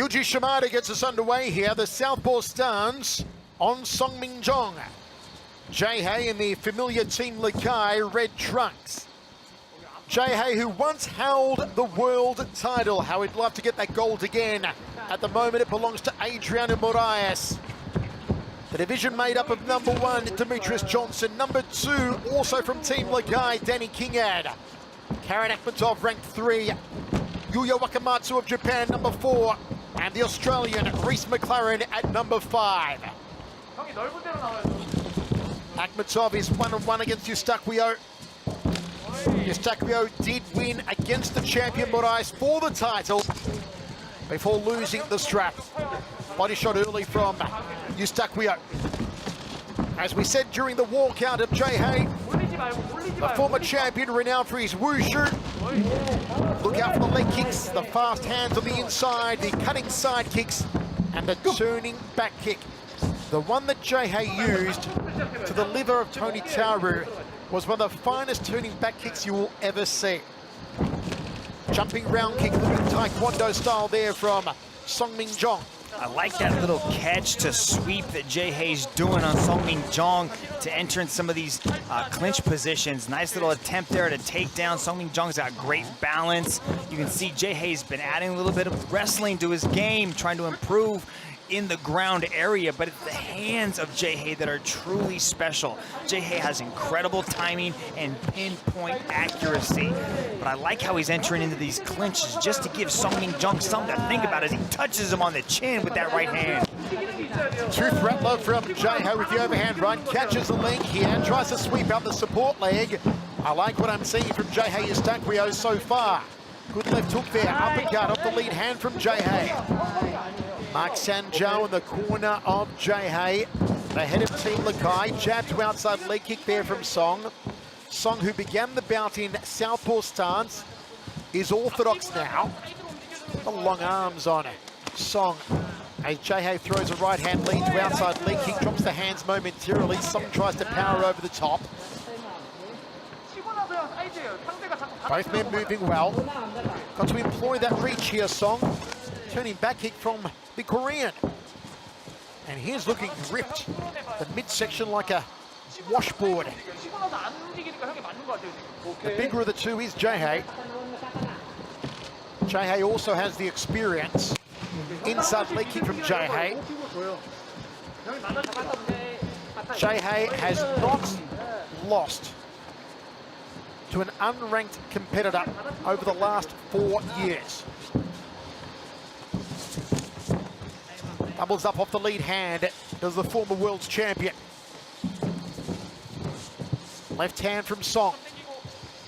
Yuji Shimada gets us underway here. The Southpaw stance on Song Min-jong. Jae-hae in the familiar Team Lakai red trunks. Jae-hae, who once held the world title. How he'd love to get that gold again. At the moment, it belongs to Adriano Moraes. The division made up of number 1, Demetrius Johnson. Number 2, also from Team Lakai, Danny Kingad. Karen Akhmatov, ranked 3. Yuya Yakamatsu of Japan, number 4. And the Australian, Reese McLaren, at number 5. Akhmatov is 1-1 against Eustaquio. Eustaquio did win against the champion Moraes for the title before losing the strap. Body shot early from Eustaquio. As we said during the walkout of Jae-hae, the former champion renowned for his wushu. Look out for the leg kicks, the fast hands on the inside, the cutting side kicks, and the turning back kick. The one that Jae-hae used to the liver of Tony Tauru was one of the finest turning back kicks you will ever see. Jumping round kick, looking taekwondo style there from Song Min-jong. I like that little catch to sweep that Jae-hae's doing on Song Min-jong to enter in some of these clinch positions. Nice little attempt there to take down. Song Min-jong's got great balance. You can see Jae-hae's been adding a little bit of wrestling to his game, trying to improve in the ground area, but it's the hands of Jae-hae that are truly special. Jae-hae has incredible timing and pinpoint accuracy, but I like how he's entering into these clinches just to give Song Min-jong something to think about as he touches him on the chin with that right hand. Tooth rattler from Jae-hae with the overhand right, catches the leg here, tries to sweep out the support leg. I like what I'm seeing from Jae-hae Eustaquio so far. Good left hook there, uppercut off the lead hand from Jae-hae. Mark Sanjou in the corner of Jae-hae, the head of Team Lakai. Jab to outside leg kick there from Song. Song, who began the bout in southpaw stance, is orthodox now. The long arms on Song. As Jae-hae throws a right hand lead to outside leg kick, drops the hands momentarily. Song tries to power over the top. Both men moving well. Got to employ that reach here, Song. Turning back kick from the Korean. And here's looking ripped. The midsection like a washboard. The bigger of the two is Jae-hae. Jae-hae also has the experience. Inside leg kick from Jae-hae. Jae-hae has not lost to an unranked competitor over the last 4 years. Doubles up off the lead hand as the former world's champion. Left hand from Song.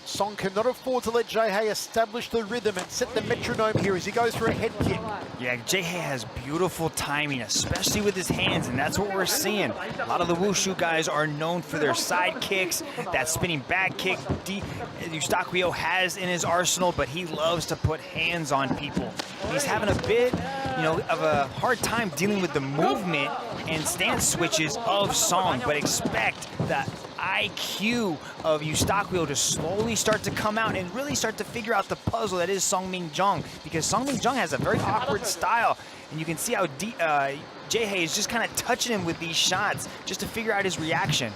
Song cannot afford to let Jae-hae establish the rhythm and set the metronome here as he goes for a head kick. Yeah, Jae-hae has beautiful timing, especially with his hands, and that's what we're seeing. A lot of the wushu guys are known for their side kicks, that spinning back kick Eustaquio has in his arsenal, but he loves to put hands on people. He's having a bit, of a hard time dealing with the movement and stance switches of Song, but expect that IQ of Eustaquio to slowly start to come out and really start to figure out the puzzle that is Song Min-jong, because Song Min-jong has a very awkward style, and you can see how Jae-hae is just kind of touching him with these shots just to figure out his reaction.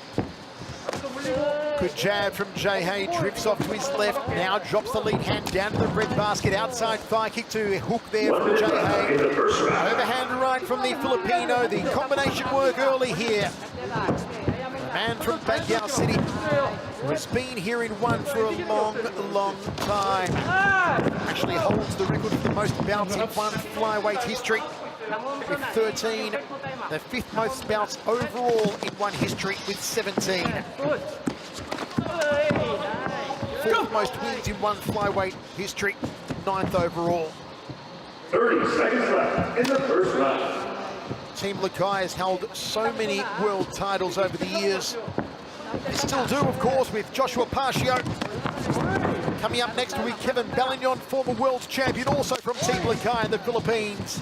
Good jab from Jae-hae, drifts off to his left, now drops the lead hand down to the red basket, outside thigh kick to hook there from Jae-hae. Overhand right from the Filipino, the combination work early here. Man from Baguio City, who has been here in one for a long, long time. Actually holds the record for the most bouts in one flyweight history with 13. The 5th most bouts overall in one history with 17. 4th most wins in one flyweight history, 9th overall. 30 seconds left in the first round. Team Lakai has held so many world titles over the years. They still do, of course, with Joshua Pacio. Coming up next will be Kevin Ballignon, former world champion, also from Team Lakai in the Philippines.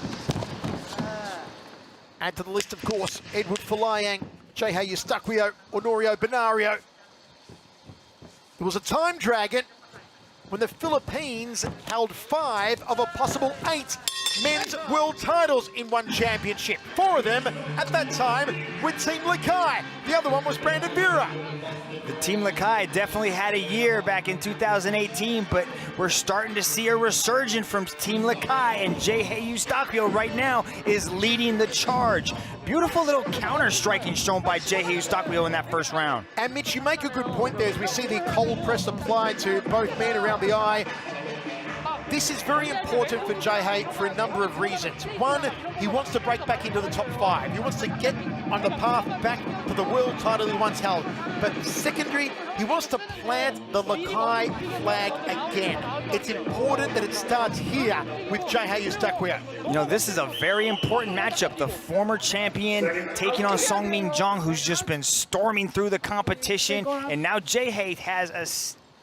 Add to the list, of course, Edward Folayang, Jae-hae Eustaquio, Honorio Benario. There was a time dragon when the Philippines held 5 of a possible 8 men's world titles in one championship. 4 of them at that time with Team Lakai. The other one was Brandon Vera. The Team Lakai definitely had a year back in 2018, but we're starting to see a resurgence from Team Lakai, and J.Hey Eustachio right now is leading the charge. Beautiful little counter striking shown by J.Hey Eustachio in that first round. And Mitch, you make a good point there as we see the cold press applied to both men around the eye. This is very important for J.Hey for a number of reasons. One, he wants to break back into the top 5. He wants to get on the path back to the world title he once held. But secondary, he wants to plant the Lakai flag again. It's important that it starts here with J.Hey Eustachio. You know, this is a very important matchup. The former champion taking on Songmin Jung, who's just been storming through the competition. And now J.Hey has a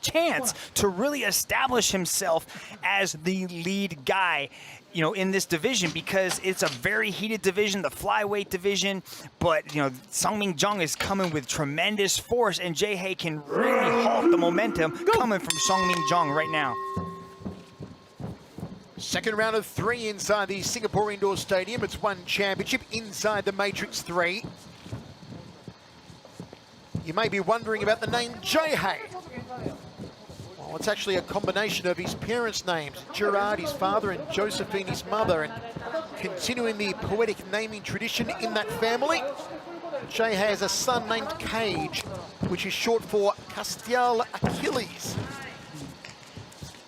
chance to really establish himself as the lead guy, you know, in this division, because it's a very heated division, the flyweight division. But you know, Songmin Jung is coming with tremendous force, and J.Hey can really halt the momentum coming from Songmin Jung right now. Second round of 3 inside the Singapore Indoor Stadium. It's one championship inside the Matrix 3. You may be wondering about the name J.Hey. Well, it's actually a combination of his parents' names, Gerard, his father, and Josephine, his mother, and continuing the poetic naming tradition in that family. J.Hey has a son named Cage, which is short for Castiel Achilles.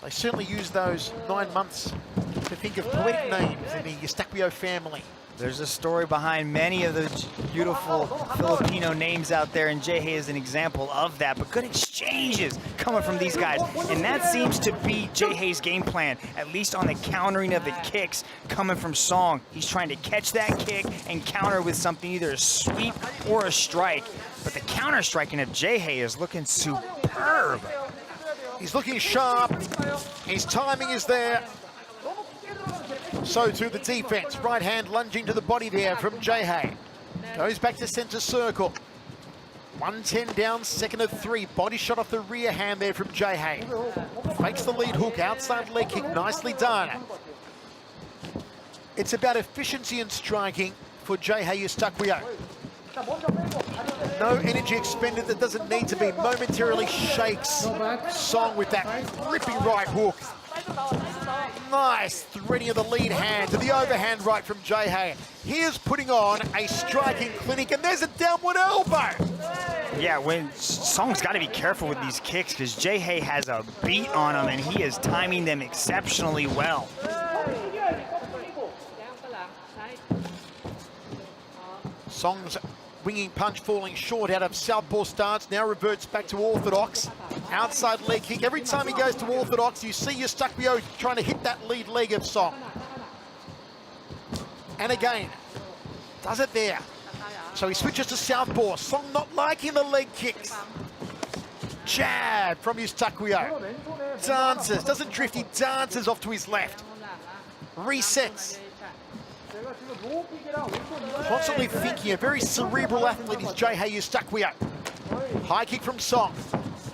They certainly use those 9 months to think of poetic names in the Eustachio family. There's a story behind many of the beautiful Filipino names out there, and J.Hey is an example of that. But good exchanges coming from these guys, and that seems to be J.Hey's game plan, at least on the countering of the kicks coming from Song. He's trying to catch that kick and counter with something, either a sweep or a strike. But the counter striking of J.Hey is looking superb. He's looking sharp. His timing is there. So to the defense. Right hand lunging to the body there from J.Hey. Goes back to center circle. 110 down, second of 3. Body shot off the rear hand there from J.Hey. Fakes the lead hook, outside leg kick, nicely done. It's about efficiency and striking for J.Hey Eustachio. No energy expended that doesn't need to be. Momentarily shakes Song with that ripping right hook. Nice threading of the lead hand to the overhand right from J.Hey. Here's putting on a striking clinic, and there's a downward elbow. Yeah, when Song's got to be careful with these kicks, because J.Hey has a beat on him, and he is timing them exceptionally well. Song's winging punch falling short out of southpaw stance, now reverts back to orthodox. Outside leg kick. Every time he goes to orthodox, you see Eustachio trying to hit that lead leg of Song. And again, does it there. So he switches to southpaw. Song not liking the leg kicks. Jab from Eustachio. Dances, doesn't drift, he dances off to his left. Resets. Constantly thinking, a very cerebral athlete is J.Hey Eustachio. High kick from Song.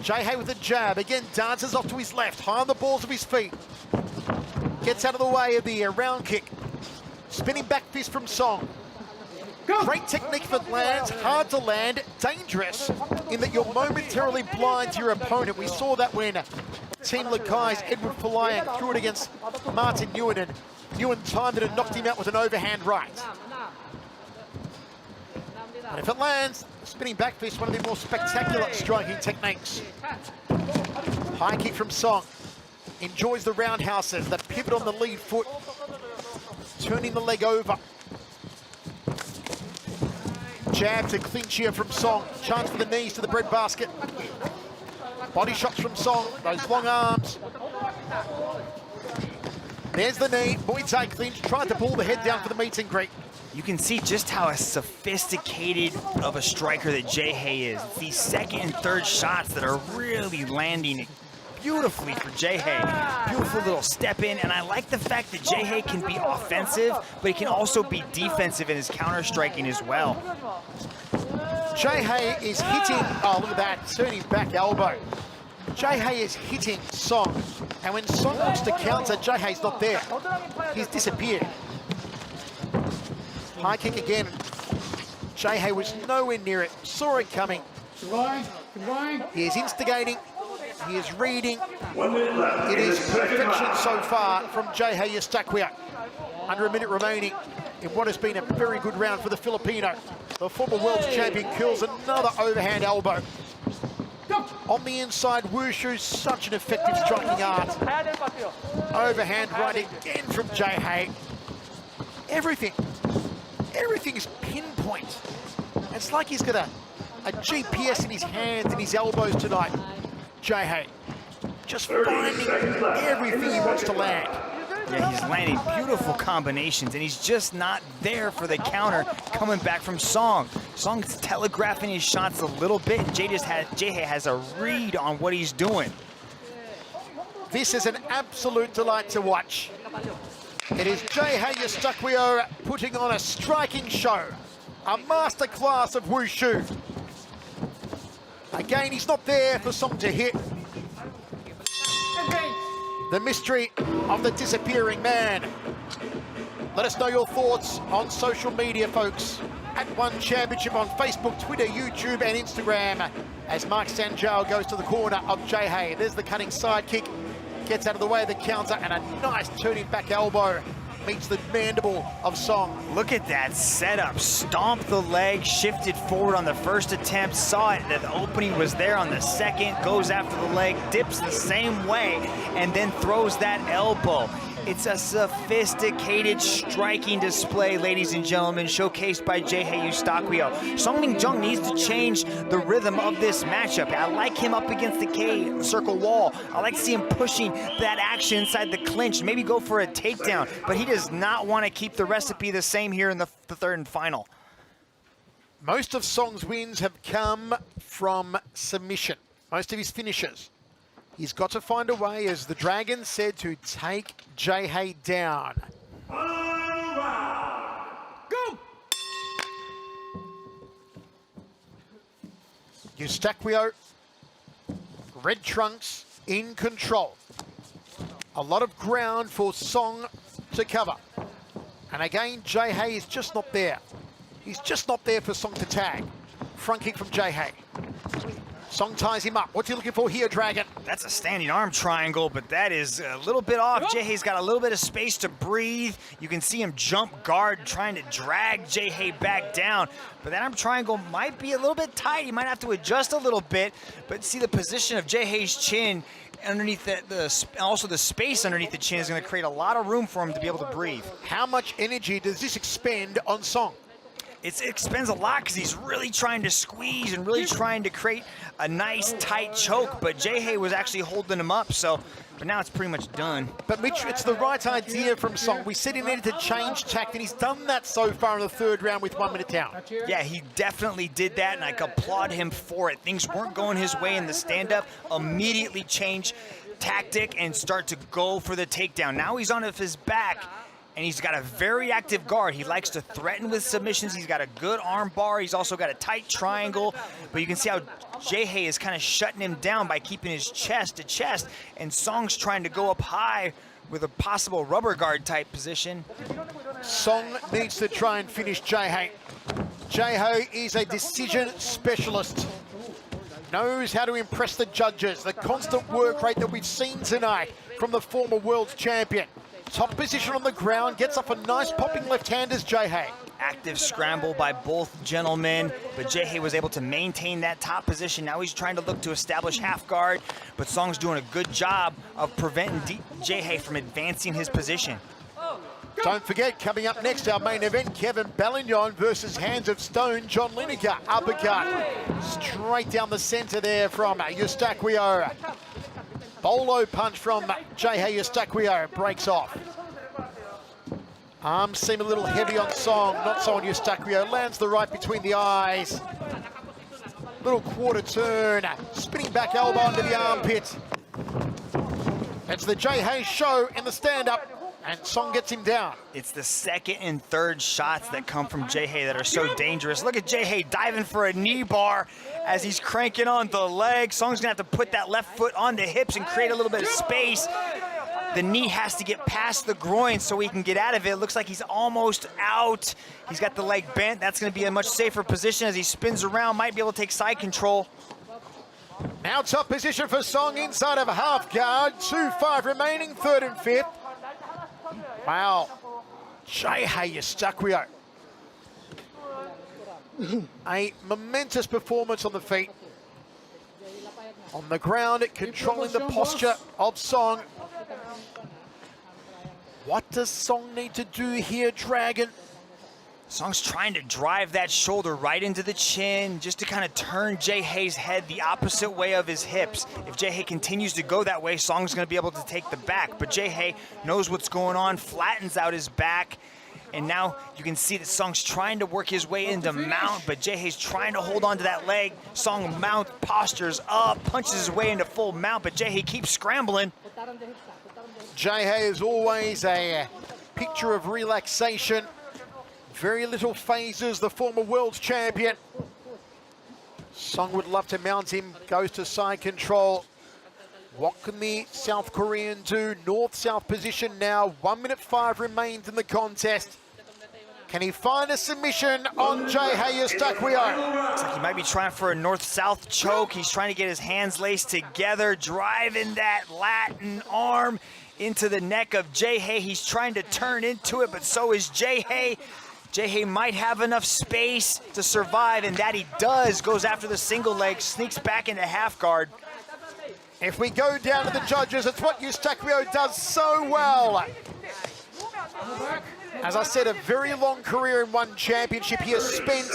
J.Hey with a jab, again dances off to his left, high on the balls of his feet. Gets out of the way of the round kick. Spinning back fist from Song. Great technique if it lands, hard to land, dangerous in that you're momentarily blind to your opponent. We saw that when Team Lakai's Edward Falayan threw it against Martin Nguyen, and Nguyen timed it and knocked him out with an overhand right. And if it lands, spinning back fist, one of the more spectacular striking techniques. High kick from Song. Enjoys the roundhouses, the pivot on the lead foot. Turning the leg over. Jab to clinch here from Song. Chance for the knees to the breadbasket. Body shots from Song, those long arms. There's the knee, Muay Thai clinch, tried to pull the head down for the meet and greet. You can see just how sophisticated of a striker that J.Hey is. It's these second and third shots that are really landing beautifully for J.Hey. Beautiful little step in, and I like the fact that J.Hey can be offensive, but he can also be defensive in his counter striking as well. J.Hey is hitting, oh look at that, turning back elbow. Jay is hitting Song, and when Song looks to counter, Jay's not there. He's disappeared. High kick again. Jay was nowhere near it, saw it coming. He is instigating, he is reading. 1 minute left. It is perfection so far from Jay Eustaquio. Under a minute remaining in what has been a very good round for the Filipino. The former world champion kills another overhand elbow. On the inside, Wushu, such an effective striking art. Overhand right again from Jay. Everything is pinpoint. It's like he's got a GPS in his hands and his elbows tonight. Jay just finding everything he wants to land. Yeah, he's landing beautiful combinations, and he's just not there for the counter coming back from Song. Song's telegraphing his shots a little bit, and Jay has a read on what he's doing. This is an absolute delight to watch. It is Jay Eustaquio putting on a striking show. A masterclass of Wushu. Again, he's not there for Song to hit. The mystery of the disappearing man. Let us know your thoughts on social media, folks. At One Championship on Facebook, Twitter, YouTube, and Instagram. As Mark Sanjao goes to the corner of Jay. There's the cutting side kick. Gets out of the way of the counter, and a nice turning back elbow meets the mandible of Song. Look at that setup. Stomped the leg, shifted forward on the first attempt, saw it, that the opening was there on the second, goes after the leg, dips the same way, and then throws that elbow. It's a sophisticated striking display, ladies and gentlemen, showcased by Jay Eustaquio. Song Mingjung needs to change the rhythm of this matchup. I like him up against the K circle wall. I like to see him pushing that action inside the clinch, maybe go for a takedown, but he does not want to keep the recipe the same here in the third and final. Most of Song's wins have come from submission. Most of his finishes. He's got to find a way, as the Dragon said, to take Jay down. Go! Eustaquio, red trunks, in control. A lot of ground for Song to cover. And again, Jay is just not there. He's just not there for Song to tag. Front kick from Jay. Song ties him up. What's he looking for here, Dragon? That's a standing arm triangle, but that is a little bit off. Jay-Hei's got a little bit of space to breathe. You can see him jump guard, trying to drag Jay-Hei back down. But that arm triangle might be a little bit tight. He might have to adjust a little bit. But see the position of Jay-Hei's chin underneath also the space underneath the chin is going to create a lot of room for him to be able to breathe. How much energy does this expend on Song? It expends a lot because he's really trying to squeeze and really trying to create a nice tight choke, but Jay was actually holding him up, but now it's pretty much done. But Mitch, it's the right idea from Song. We said he needed to change tact, and he's done that so far in the third round with 1 minute down. Yeah, he definitely did that, and I applaud him for it. Things weren't going his way in the stand-up, immediately change tactic and start to go for the takedown. Now he's on his back, and he's got a very active guard. He likes to threaten with submissions. He's got a good arm bar. He's also got a tight triangle. But you can see how Jay is kind of shutting him down by keeping his chest to chest. And Song's trying to go up high with a possible rubber guard type position. Song needs to try and finish Jay. Jay is a decision specialist. Knows how to impress the judges. The constant work rate that we've seen tonight from the former world champion. Top position on the ground, gets off a nice popping left-handers, Jay. Active scramble by both gentlemen, but Jay was able to maintain that top position. Now he's trying to look to establish half guard, but Song's doing a good job of preventing Jay from advancing his position. Don't forget, coming up next, our main event, Kevin Bellignon versus Hands of Stone, John Lineker. Uppercut, straight down the center there from Eustaquio. Bolo punch from Jay Eustaquio, breaks off. Arms seem a little heavy on Song, not so on Eustaquio. Lands the right between the eyes. Little quarter turn, spinning back elbow into the armpit. It's the Jay show in the stand-up. And Song gets him down. It's the second and third shots that come from Jae-Hae that are so dangerous. Look at Jae-Hae diving for a knee bar as he's cranking on the leg. Song's gonna have to put that left foot on the hips and create a little bit of space. The knee has to get past the groin so he can get out of it. It looks like he's almost out. He's got the leg bent. That's gonna be a much safer position as he spins around, might be able to take side control. Now top position for Song inside of half guard. 2-5 remaining, third and fifth. Wow. Jae-Hae Yuya. A momentous performance on the feet. On the ground, controlling the posture of Song. What does Song need to do here, Dragon? Song's trying to drive that shoulder right into the chin just to kind of turn Jae-Hae's head the opposite way of his hips. If Jae-Hae continues to go that way, Song's going to be able to take the back. But Jae-Hae knows what's going on, flattens out his back. And now you can see that Song's trying to work his way into mount, but Jae-Hae's trying to hold on to that leg. Song mount postures up, punches his way into full mount, but Jae-Hae keeps scrambling. Jae-Hae is always a picture of relaxation. Very little phases, the former world champion. Song would love to mount him, goes to side control. What can the South Korean do? North-south position now, 1 minute 5 remains in the contest. Can he find a submission on Jae-Hae Yuya? Looks like he might be trying for a north-south choke. He's trying to get his hands laced together, driving that Latin arm into the neck of Jae-Hae. He's trying to turn into it, but so is Jae-Hae. Jae-Hae might have enough space to survive, and that he does. Goes after the single leg, sneaks back into half guard. If we go down to the judges, it's what Yuya does so well. As I said, a very long career in one championship. He has spent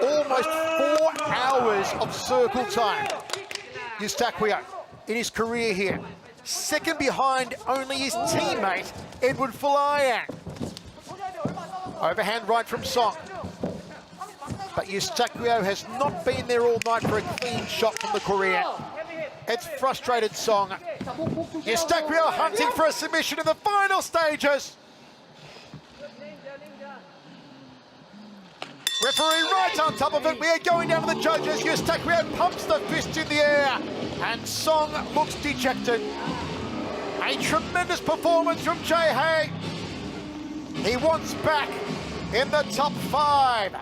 almost 4 hours of circle time, Yuya, in his career here. Second behind only his teammate, Edward Falayan. Overhand right from Song. But Yuya has not been there all night for a clean shot from the Korean. It's frustrated Song. Yuya hunting for a submission in the final stages. Referee right on top of it. We are going down to the judges. Yuya pumps the fist in the air. And Song looks dejected. A tremendous performance from Jae-Hae. He wants back in the top 5.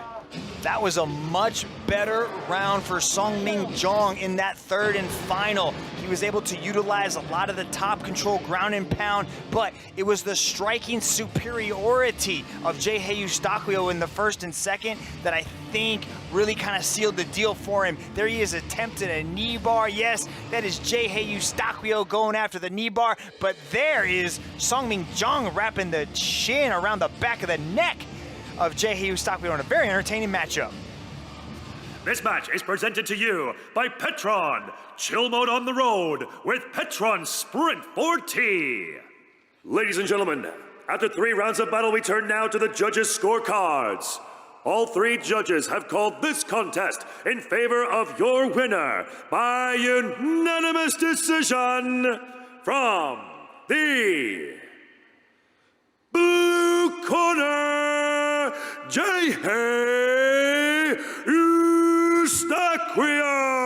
That was a much better round for Song Min-jong in that third and final. He was able to utilize a lot of the top control ground and pound, but it was the striking superiority of Jae-Hae Yuya in the first and second that I think really kind of sealed the deal for him. There he is attempting a knee bar. Yes, that is Jae-Hae Yuya going after the knee bar, but there is Song Min-jong wrapping the chin around the back of the neck of Jae-Hae Yuya in a very entertaining matchup. This match is presented to you by Petron. Chill mode on the road with Petron Sprint 4T. Ladies and gentlemen, after 3 rounds of battle, we turn now to the judges' scorecards. All 3 judges have called this contest in favor of your winner by unanimous decision from the blue corner, Jae-Hae Yuya.